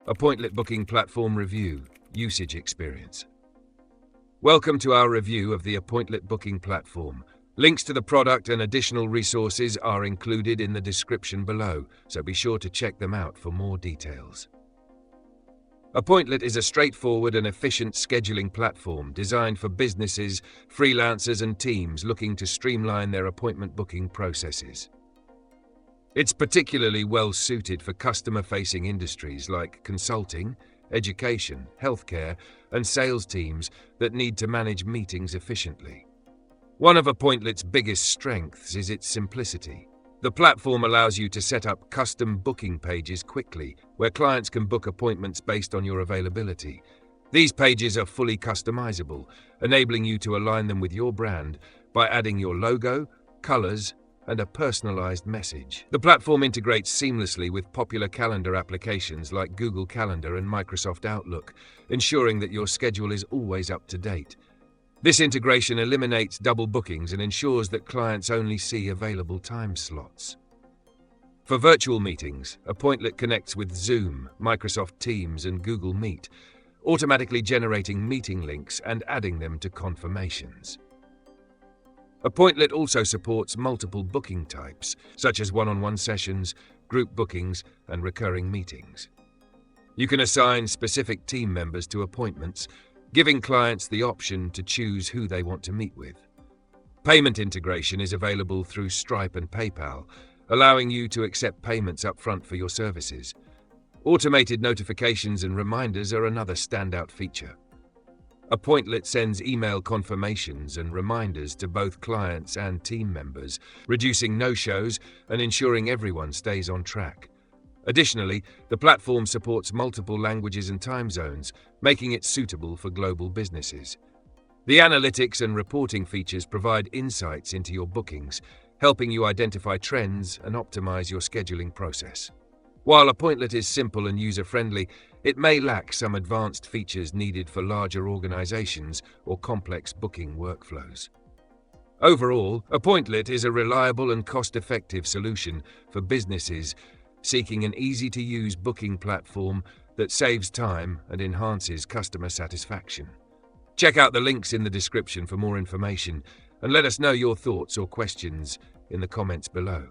Appointlet Booking Platform Review, Usage Experience. Welcome to our review of the Appointlet Booking Platform. Links to the product and additional resources are included in the description below, so be sure to check them out for more details. Appointlet is a straightforward and efficient scheduling platform designed for businesses, freelancers, and teams looking to streamline their appointment booking processes. It's particularly well suited for customer-facing industries like consulting, education, healthcare, and sales teams that need to manage meetings efficiently. One of Appointlet's biggest strengths is its simplicity. The platform allows you to set up custom booking pages quickly, where clients can book appointments based on your availability. These pages are fully customizable, enabling you to align them with your brand by adding your logo, colors, and a personalized message. The platform integrates seamlessly with popular calendar applications like Google Calendar and Microsoft Outlook, ensuring that your schedule is always up to date. This integration eliminates double bookings and ensures that clients only see available time slots. For virtual meetings, Appointlet connects with Zoom, Microsoft Teams, and Google Meet, automatically generating meeting links and adding them to confirmations. Appointlet also supports multiple booking types, such as one-on-one sessions, group bookings, and recurring meetings. You can assign specific team members to appointments, giving clients the option to choose who they want to meet with. Payment integration is available through Stripe and PayPal, allowing you to accept payments upfront for your services. Automated notifications and reminders are another standout feature. Appointlet sends email confirmations and reminders to both clients and team members, reducing no-shows and ensuring everyone stays on track. Additionally, the platform supports multiple languages and time zones, making it suitable for global businesses. The analytics and reporting features provide insights into your bookings, helping you identify trends and optimize your scheduling process. While Appointlet is simple and user-friendly, it may lack some advanced features needed for larger organizations or complex booking workflows. Overall, Appointlet is a reliable and cost-effective solution for businesses seeking an easy-to-use booking platform that saves time and enhances customer satisfaction. Check out the links in the description for more information and let us know your thoughts or questions in the comments below.